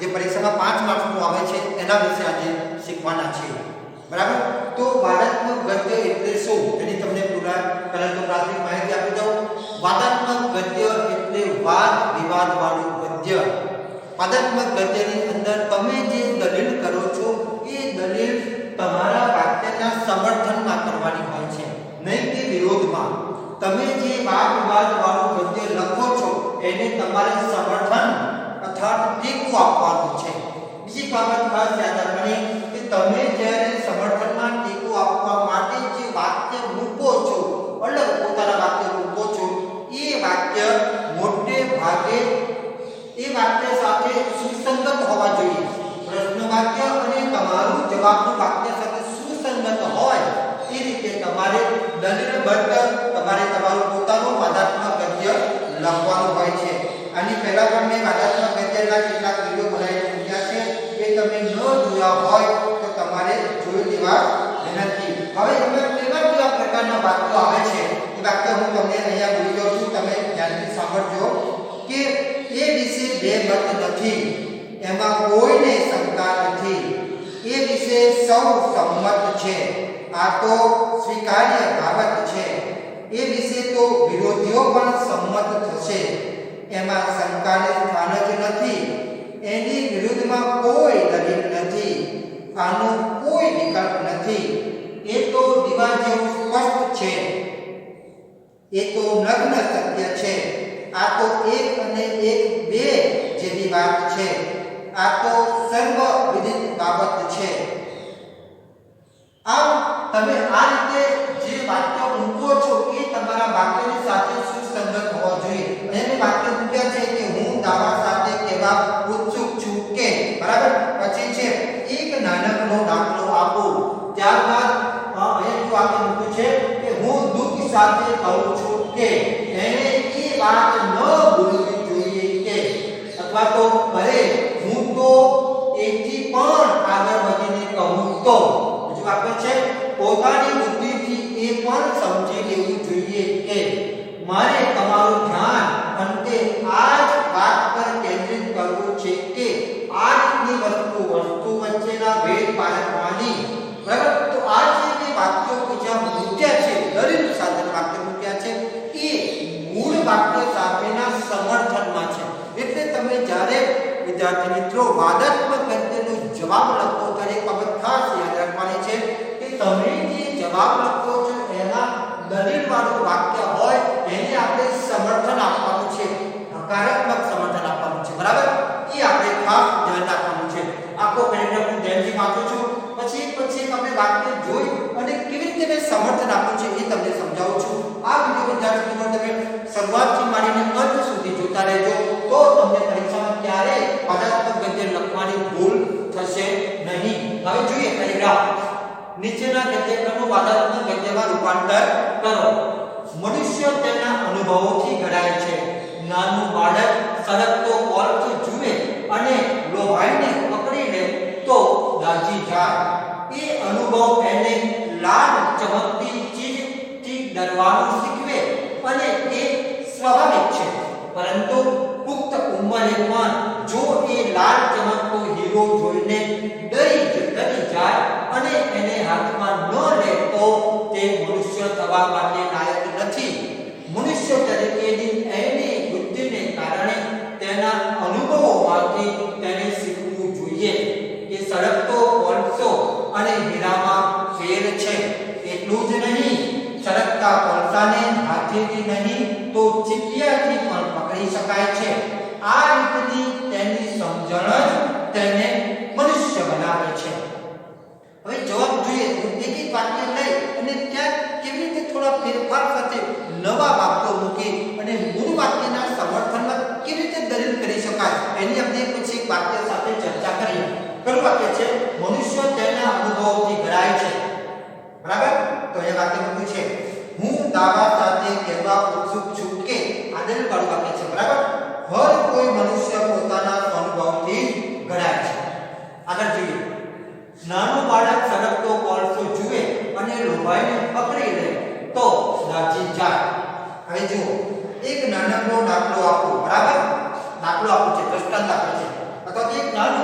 જે પરીક્ષામાં 5 માર્ક્સનું આવે છે એના વિશે આજે શીખવાના છે બરાબર। તો વાદાત્મક ગદ્ય એટલે શું એની તમને પૂરા પરંતુ પ્રાથમિક માહિતી આપી દઉં। વાદાત્મક ગદ્ય એટલે વાદ વિવાદ વાળું ગદ્ય। વાદાત્મક ગદ્યની અંદર તમે જે દલીલ કરો છો એ દલીલ તમારા વાક્યના સમર્થનમાં કરવાની હોય છે, નહીં કે વિરોધમાં। તમે જે વાદ વિવાદ વાળું ગદ્ય લખો છો એને તમારે સમર્થન અર્થાત ટેકો આપવાનું છે। બીજી બાબત ખાસ યાદ રાખવાની કે તમે જ્યારે સમર્થનમાં ટેકો આપવા માટે જે વાક્ય મૂકો છો, અલગ પોતાના વાક્ય મૂકો છો, એ વાક્ય મોટે ભાગે એ વાક્ય સાથે સુસંગત હોવા જોઈએ। પ્રશ્ન વાક્ય અને તમારું જવાબનું વાક્ય સાથે સુસંગત હોય એ રીતે તમારે દલીલબદ્ધ તમારે તમારું પોતાનું વાદાત્મક ગદ્ય લખવાનું હોય છે। આની પહેલા પણ મેં વાદાત્મક ગદ્યના કેટલાક વિડિયો બનાવીને મૂક્યા છે, એ તમે ન જોયા હોય તો તમારે જોઈ લેવા વિનંતી। હવે એમાં કેવા પ્રકારના વાક્યો આવે છે એ વાક્ય હું તમને અહીંયા બોલી દઉં છું, તમે ધ્યાનથી સાંભળજો કે એ વિશે બે મત નથી, એમાં કોઈને શંકા નથી, એ વિશે સૌ સંમત છે, આ તો સ્વીકાર્ય બાબત છે, એ વિશે તો વિરોધીઓ પણ સંમત થશે, એમાં શંકાને સ્થાન જ નથી, એની વિરુદ્ધમાં કોઈ દલીલ નથી, આનો કોઈ વિકલ્પ નથી, એ તો દીવા જેવું સ્પષ્ટ છે, એ તો નગ્ન સત્ય છે, આ તો એક અને એક બે જેવી વાત છે, આ તો સર્વવિદિત બાબત છે। આમ તમે આ રીતે જે વાક્ય મૂકો છો એ તમારા વાક્યની સાથે સુસંગત હોવા જોઈએ। અને વાક્ય મૂક્યા છે કે હું દાવા સાથે કહેવા ઉત્સુક છું કે, બરાબર। પછી છે એક નાનકડો દાખલો આપો, ત્યારબાદ અહીં વાક્ય મૂક્યું છે કે હું દુઃખ સાથે કહું છું કે એને એ વાત ન ભૂલવી જોઈએ કે, અથવા તો અરે હું તો એથી પણ આગળ વધીને કહું તો, બીજું વાક્ય છે પોતાની બુદ્ધિથી એ પણ સમજી લેવું જોઈએ કે મારે તમારું ધ્યાન અંતે આ જ વાત પર કેન્દ્રિત કરવું છે કે આ રીતની વસ્તુ વચ્ચેના ભેદ પારખવાની, બરાબર। તો આ જે વાક્યો બીજા મૂક્યા છે, દલીલ સાથે વાક્ય મૂક્યા છે, એ મૂળ વાક્ય સાથેના સમર્થનમાં છે। એટલે તમે જ્યારે વિદ્યાર્થી મિત્રો વાદાત્મક ગદ્યનો જવાબ લખો ત્યારે એક બાબત ખાસ યાદ રાખવાની છે કે તમે જે જવાબ લખો છો એમાં દલીલ વાળું વાક્ય હોય એને આપણે સમર્થન આપવાનું છે, હકારાત્મક સમર્થન આપવાનું છે, બરાબર। એ આપણે ખાસ ધ્યાન રાખવાનું છે। આખો પેરેગ્રાફ હું ધ્યાનથી વાંચું છું, પછી આપણે વાક્ય જોઈ અને કેવી રીતે મેં સમર્થન આપ્યું છે એ તમને સમજાવું છું। આ વિડિયો વિદ્યાર્થીઓ તમે શરૂઆતથી માંડીને અંત સુધી જોતા રહેજો, તો તમને પરીક્ષામાં ક્યારેય વાદાત્મક ગદ્ય લખવાની ભૂલ થશે નહીં। હવે જોઈએ પેરેગ્રાફ। નીચેના ગદ્યખંડનું વાદાત્મક ગદ્યમાં રૂપાંતર કરો। મનુષ્ય તેના અનુભવોથી ઘડાય છે, નાનું બાળક સળગતો કોલસો જુએ અને લોભાઈને પકડી લે તો દાઝી જાય, એ અનુભવ એને લાલ ચમકતી ચીજથી ડરવાનું શીખવે અને એ સ્વાભાવિક છે, પરંતુ પુખ્ત ઉંમરે પણ જો એ લાલ ચમકતો હીરો જોઈને ડરી જાય અને એને હાથમાં ન લે તો તે મનુષ્ય થવા માટે લાયક નથી। મનુષ્ય તરીકેની એની બુદ્ધિને કારણે તેના અનુભવોમાંથી તેને શીખવું જોઈએ કે સળગતો કોલસો અને હીરામાં ફેર છે। એટલું જ નહીં, સળગતા કોલસાને હાથેથી નહીં તો ચીપિયાથી પણ પકડી શકાય છે। આ રીતની તેની સમજણ જ તેને મનુષ્ય બનાવે છે। હવે જવાબ જોઈએ, એક એક વાક્ય લઈ અને ત્યાં કેવી રીતે થોડા ફેરફાર સાથે નવા વાક્યો મૂકી અને મૂળ વાક્યના સમર્થનમાં કેવી રીતે દલીલ કરી શકાય એની આપણે પછી એક વાક્ય સાથે ચર્ચા કરીએ। પહેલું વાક્ય છે મનુષ્ય તેના અનુભવોથી ઘડાય છે, બરાબર। તો એ વાક્ય મૂક્યું છે હું દાવા સાથે કહેવા ઉત્સુક છું કે, આ દલીલ વાળું વાક્ય છે, બરાબર। હર કોઈ મનુષ્ય પોતાના અનુભવથી ઘડાય છે। આગળ જોઈએ, નાનું બાળક સળગતો કોલસો જુએ અને લોભાઈને પકડી લે તો દાઝી જાય। હવે જુઓ, એક નાનકડો દાખલો આપો, બરાબર। દાખલો આપો છે, દ્રષ્ટાંત આપે છે, અથવા એક નાનું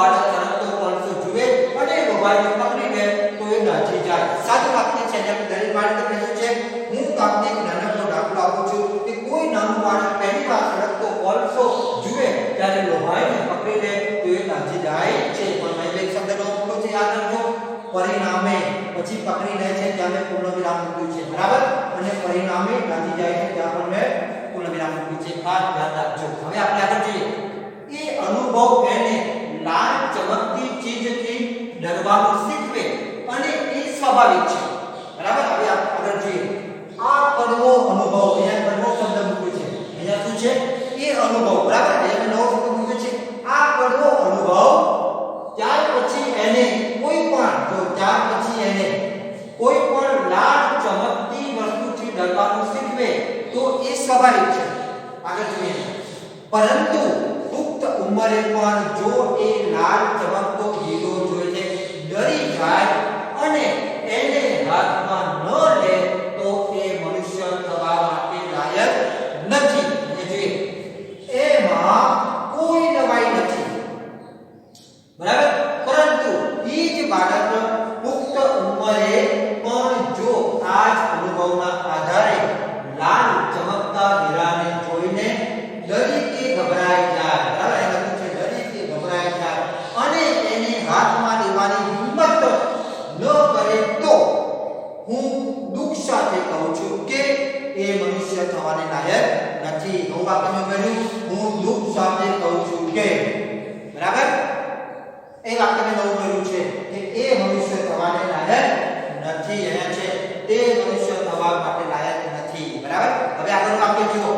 બાળક તરત તો કોલસો જુએ અને મોબાઈલ પકડી લે તો એ નાચી જાય. સાચું વાક્ય છે. જેમ દરેક બાળકે કહ્યું છે, હું તમને એક નાનકડો દાખલો આપું છું કે કોઈ નાનું બાળક પહેલી વાર સળગતો કોલસો જુએ ત્યારે મોબાઈલને પકડી લે તો એ નાચી જાય છે. પણ મેં એક શબ્દનો ઉપયોગ છે, યાદ રાખજો. પરિણામે પછી પકડી લે છે ત્યાં મેં પૂર્ણ વિરામ મૂક્યું છે, બરાબર, અને પરિણામે નાચી જાય છે ત્યાં પણ મેં પૂર્ણ વિરામ મૂક્યું છે. ખાસ ધ્યાન રાખજો. હવે આપણે આગળ જોઈએ. એ અનુભવ એને લાલ ચમકતી ચીજથી ડરવાનું શીખવે અને એ સ્વાભાવિક છે, બરાબર. હવે આગળ જોઈએ. આ કડવો અનુભવ, અહીંયા કડવો શબ્દ મૂક્યો છે, અહીંયા શું છે? એ અનુભવ, બરાબર. અહીંયા નવો શબ્દ મૂક્યો છે, આ કડવો અનુભવ. ત્યાર પછી એને કોઈ પણ લાલ ચમકતી વસ્તુથી ડરવાનું શીખવે તો એ સ્વાભાવિક છે. આગળ જોઈએ. પરંતુ પુખ્ત ઉંમરે પણ જો એ લાલ ચમકતો હીરો જોઈને ડરી જાય અને એને હાથમાં ન લે તો એ મનુષ્ય થવા માટે લાયક નથી. એ જોઈએ. એમાં કોઈ નવાઈ નથી, બરાબર. પરંતુ ઈ જ બાળક પુખ્ત ઉંમરે પણ જો આ જ અનુભવના આધારે લાલ ચમકતા હીરાને જોઈને ડરી કે ગભરાઈ જાય, બરાબર, એ લખ્યું છે ડરી કે ગભરાઈ જાય અને એને હાથમાં લેવાની હિંમત ન કરે તો હું દુઃખ સાથે કહું છું કે એ મનુષ્ય થવાને લાયક નથી. હું વાક્યમાં કહ્યું, હું દુઃખ સાથે કહું છું કે, બરાબર. એ વાક્ય મેં નવું કર્યું છે કે એ મનુષ્ય થવાને લાયક નથી. અહીંયા છે તે મનુષ્ય થવા માટે લાયક નથી, બરાબર. હવે આગળનું વાક્ય જુઓ.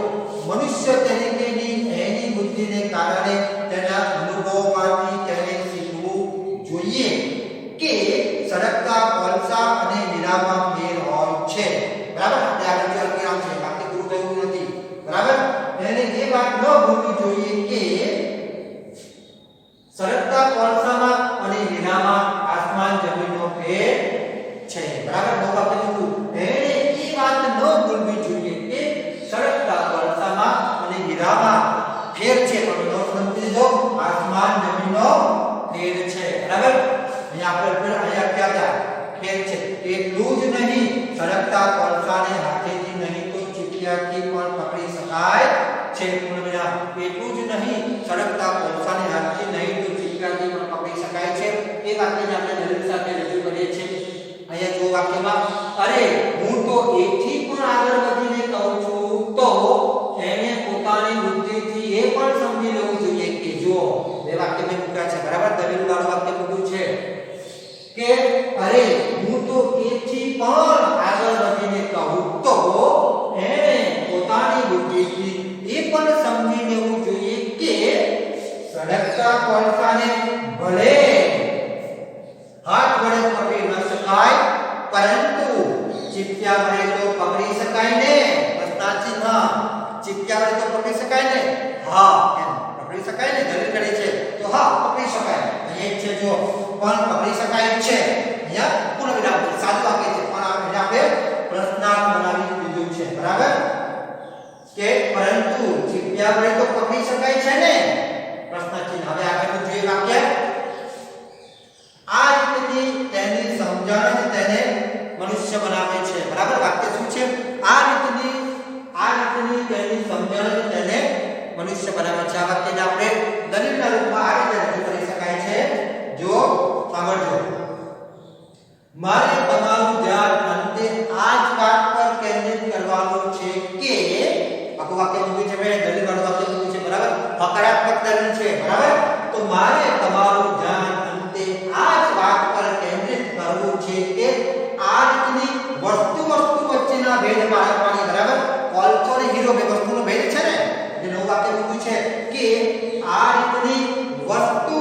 મનુષ્ય તરીકેની એની બુદ્ધિને કારણે તેના અનુભવમાંથી તેને શીખવું જોઈએ કે સળગતા કોલસા અને હીરામાં ફેર હોય છે, બરાબર. આપણે આગળ જે અર્થવિરામ છે, વાક્ય પૂરું થયું નથી, બરાબર. એને એ વાત ન ભૂલવી જોઈએ કે સળગતા કોલસામાં અને હીરામાં આસમાન જમીનનો ફેર છે, બરાબર. નવું વાક્ય કીધું. એને એ વાત ન ભૂલવી જોઈએ કે સળગતા કોલસામાં અને હીરામાં ફેર છે, પણ નો સમજી દો, આસમાન જમીનનો ફેર છે, બરાબર. અહીંયા ક્યાં ફેર છે? એટલું જ નહીં, સળગતા કોલસાને હાથેથી નહીં તો ચીપિયાથી પણ પકડી શકાય છે. પૂર્ણ વિરામ. એટલું જ નહીં, સળગતા કોલસાને હાથથી નહીં તો ચીપિયાથી પણ પકડી શકાય છે. એ વાક્યને આપણે દલીલ સાથે રજૂ કરીએ છીએ. અહીંયા જો વાક્યમાં, અરે હું તો એથી પણ આગળ વધીને કહું છું તો એને પોતાની બુદ્ધિથી એ પણ સમજી લેવું જોઈએ કે જો બે વાક્ય મેં મૂક્યા છે, બરાબર. દલીલ વાળું વાક્ય મૂક્યું છે કે અરે હું તો એથી પણ આગળ વધીને કહું તો એને પોતાની બુદ્ધિથી એ પણ સમજી લેવું જોઈએ કે સળગતા કોલસાને ભલે હાથ વડે પકડી ન શકાય પરંતુ ચીપિયા વડે તો પકડી શકાય ને. પ્રશ્નાર્થ હા, ચીપિયા વડે તો પકડી શકાય ને. હા, એમ પકડી શકાય ને. દલીલ કરી છે તો હા, પકડી શકાય. અહીં છે જો પણ પકડી શકાય છે. અહીંયા પૂર્ણ વિરામ છે, સાચું વાક્ય છે, પણ એને આપણે પ્રશ્નાર્થ બનાવી દીધું છે, બરાબર. કે પરંતુ ચીપિયા વડે તો પકડી શકાય છે ને. પ્રશ્નાર્થ. હવે આગળનું જોઈએ વાક્ય. આ રીતની તેની સમજણ જ તેને મનુષ્ય બનાવે છે, બરાબર. વાક્ય શું છે? આ રીતની તેની સમજણ જ તેને મનુષ્ય બનાવે છે. આ વાક્યને આપણે દલીલના રૂપમાં આ રીતે રજૂ કરી શકાય છે. જો સાંભળજો. મારે તમારું ધ્યાન અંતે આ જ વાત પર કેન્દ્રિત કરવાનું છે કે, આખું વાક્ય મૂક્યું છે મેં, દલીલ વાળું વાક્ય મૂક્યું છે, બરાબર. હકારાત્મક દલીલ છે, બરાબર. તો મારે તમારું ધ્યાન અંતે આ જ વાત પર કેન્દ્રિત કરવું છે કે આ રીતની વસ્તુ વચ્ચેના ભેદ પારખવાની, બરાબર. કોલસો અને હીરો બે વસ્તુનો ભેદ છે ને. જે નવું વાક્ય મૂક્યું છે કે આ રીતની વસ્તુ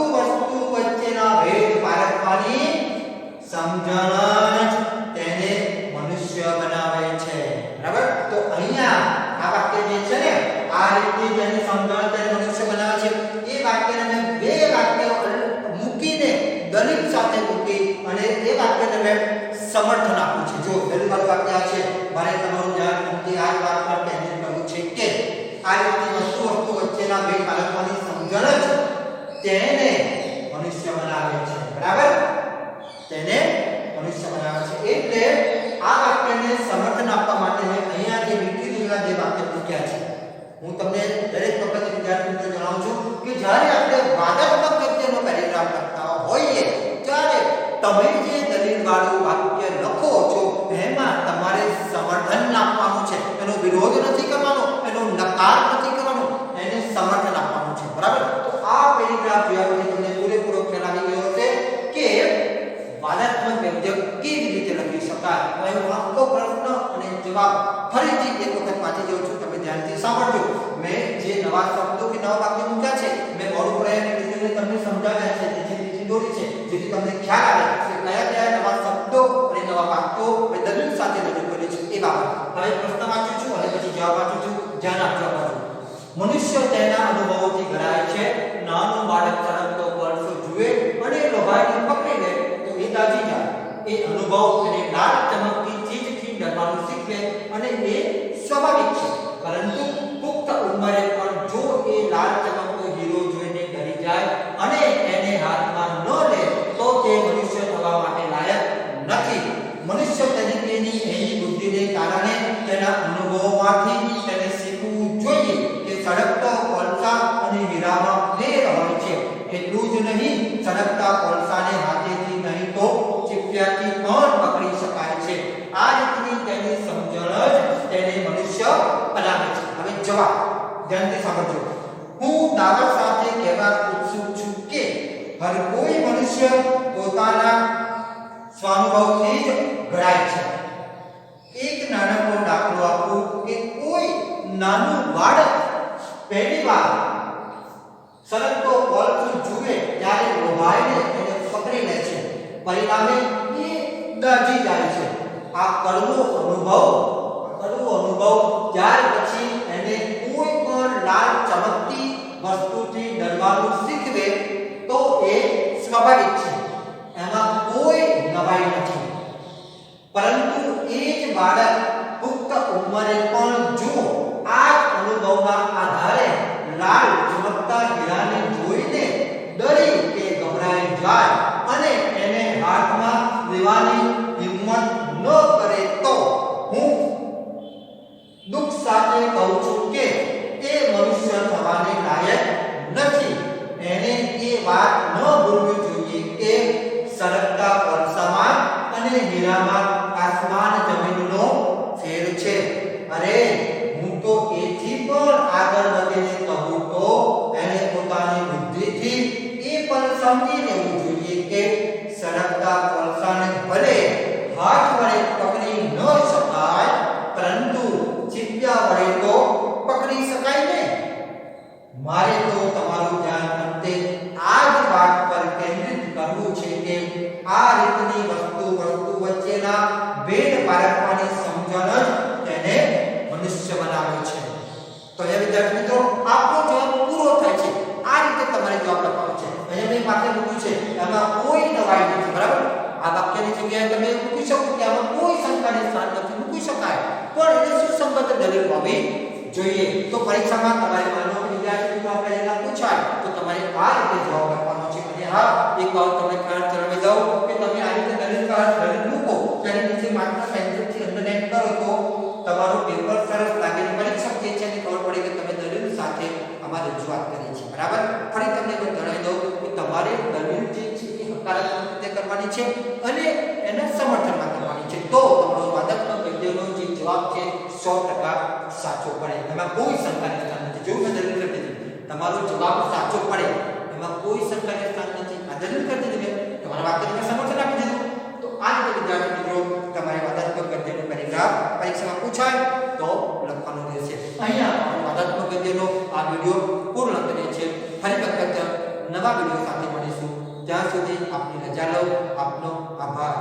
વચ્ચેના ભેદ પારખવાની સમજણ જ તેને મનુષ્ય બનાવે છે, બરાબર. તો અહીંયા આ વાક્ય જે છે ને, આ રીતની તેની સમજણ તેને મનુષ્ય બનાવે છે, એ વાક્યને મેં બે વાક્ય મૂકીને દલીલ સાથે મૂકી અને એ વાક્યને મેં સમર્થન આપ્યું છે. જો દલીલ વાળું વાક્ય છે, મારે તમારું ધ્યાન અંતે આ વાત પર કેન્દ્રિત કરવું છે કે આ રીતની વસ્તુ વચ્ચેના ભેદ પારખવાની સમજણ જ તેને મનુષ્ય હું તમને દરેક વખતે વિદ્યાર્થી મિત્રો જણાવું છું કે જ્યારે આપણે વાદાત્મક ગદ્યનો પેરેગ્રાફ લખતા હોઈએ ત્યારે તમે જે દલીલવાળું વાક્ય લખો છો એમાં તમારે સમર્થન આપવાનું છે, એનો વિરોધ નથી કરવાનો, એનો નકાર નથી કરવાનો, એને સમર્થન આપવાનું છે, બરાબર? તો આ પેરેગ્રાફ જોયા પછી તમને પૂરેપૂરો ખ્યાલ આવી ગયો હશે કે વાદાત્મક ગદ્ય કેવી રીતે લખી શકાય. હવે હું આખો પ્રશ્ન અને જવાબ ફરીથી એક વખત વાંચી જાઉં છું, તમે ધ્યાનથી સાંભળજો. મેં જે નવા શબ્દો કે નવા વાક્ય મૂક્યા છે મેં બોર્ડ પર એને લીધે તમને સમજાવ્યા છે, જે દોરી છે, જેથી તમને ખ્યાલ આવે કે કયા કયા નવા શબ્દો અને નવા વાક્યો મેં દલીલ સાથે રજૂ કર્યું છે એ બાબત. હવે પ્રશ્ન વાંચું છું અને પછી જવાબ વાંચું છું, ધ્યાન આપજો આ બાજુ. મનુષ્ય તેના અનુભવોથી ઘડાય છે. નાનું બાળક તરફતો વર્ષો જુએ અને લોભાઈને પકડી લે તો એ દાજી જાય. એ અનુભવ અને લાલ ચમકતી ચીજથી ડરવાનું શીખે અને એ સ્વાભાવિક છે. પરંતુ પુખ્ત ઉંમરે પણ જો એ લાલ ચમકતો હીરો જોઈને ડરી જાય અને એને હાથમાં ન લે તો તે મનુષ્ય થવા માટે લાયક નથી. મનુષ્ય તરીકેની એની બુદ્ધિને કારણે તેના અનુભવોમાંથી તેને શીખવું જોઈએ કે સળગતો કોલસા અને હીરામાં ફેર હોય છે. એટલું જ નહીં, સળગતા કોલસાને હાથેથી નહીં તો ચીપિયાથી પણ પકડી શકાય છે. આ રીતની તેની સમજણ જ તેને મનુષ્ય બનાવે છે. હવે જવાબ ધ્યાનથી સાંભળજો. હું દાવા સાથે કહેવા ઉત્સુક છું કે હર કોઈ મનુષ્ય પોતાના સ્વાનુભવથી જ ઘડાય છે. એક નાનકડો દાખલો આપું કે કોઈ નાનું બાળક પહેલીવાર સળગતો કોલસો જુએ ત્યારે લોભાઈને એને પકડી લે છે, પરિણામે એ દાજી જાય છે. આ કડવો અનુભવ ત્યાર પછી એને કોઈ પણ લાલ ચમકતી વસ્તુથી ડરવાનું શીખવે તો એ સ્વાભાવિક છે, એમાં કોઈ નવાઈ નથી. પરંતુ એ જ બાળક પુખ્ત ઉંમરે પણ જો આ અનુભવના આધારે લાલ ચમકતા હીરાને જોઈને ડરી કે ગભરાઈ જાય અને એને હાથમાં લેવાની હિંમત ન કરે તો હું દુઃખ સાથે કહું છું કે એ મનુષ્ય થવાને લાયક નથી. એને એ વાત ન ભૂલવી જોઈએ કે સળગતા કોલસામાં અને હીરામાં આસમાન જમીનનો ફેર છે. અરે હું તો એથી પણ આગળ વધીને કહું તો એને પોતાની બુદ્ધિથી એ પણ સમજી લેવું જોઈએ કે સળગતા કોલસાને ભલે હાથ વડે પકડી ન શકાય પરંતુ ચીપિયા વડે તો પકડી શકાય ને. મારે તો તમારું ધ્યાન અંતે આ જ વાત પર કેન્દ્રિત કરવું છે કે આ રીતની વસ્તુ વચ્ચેના ભેદ પારખવાની સમજણ જ તેને મનુષ્ય બનાવે છે. તો એ વિદ્યાર્થી મિત્રો આપણો જવાબ પૂરો થાય છે. આ રીતે તમારે જવાબ લખવાનો છે. અહીંયા મેં પાસે મૂક્યું છે એમાં કોઈ નવાઈ નથી, બરાબર? આ વાક્યની જગ્યાએ તમે મૂકી શકો કે આમાં કોઈ શંકાને સ્થાન નથી મૂકી શકાય, પણ એને સુસંગત દલીલ હોવી જોઈએ. તો પરીક્ષામાં તમારે માનો વિદ્યાર્થી મિત્રો આપણે એના પૂછાય તો તમારે આ રીતે જવાબ લખવાનો છે. અને હા, એક વાત તમને ખ્યાલ કરાવી દઉં કે તમે આ રીતે દલીલ મૂકો ત્યારે નીચે માત્ર પેન્સિલથી અંડરલાઈન કરો તો તમારું પેપર સરસ લાગે. પરીક્ષક જે છે એને ખબર પડે કે તમે દલીલ સાથે આમાં રજૂઆત કરી છે, બરાબર? ફરી તમને જણાવી દઉં કે તમારે દલીલ જે છે એ હકારાત્મક રીતે કરવાની છે અને એના સમર્થનમાં કરવાની છે. તો તમારો વાદાત્મક ગદ્યનો જે જવાબ છે 100% સાચો પડે, એમાં કોઈ શંકાને સ્થાન નથી. જો મેં દલીલ કરી દીધી, તમારો જવાબ સાચો પડે, એમાં કોઈ શંકાને સ્થાન નથી. આ દલીલ કરી દીધી, તમારા વાક્યને સમર્થન આપી દીધું. તો આ રીતે વિદ્યાર્થી મિત્રો તમારે વાદાત્મક ગદ્યનો પેરેગ્રાફ પરીક્ષામાં પૂછાય તો લખવાનું રહેશે. અહીંયા વાદાત્મક ગદ્યનો આ વિડિયો પૂર્ણ કરીએ છીએ. ફરી વખત નવા વિડિયો સાથે મળીશું. ત્યાં સુધી આપની રજા લો. આપનો આભાર.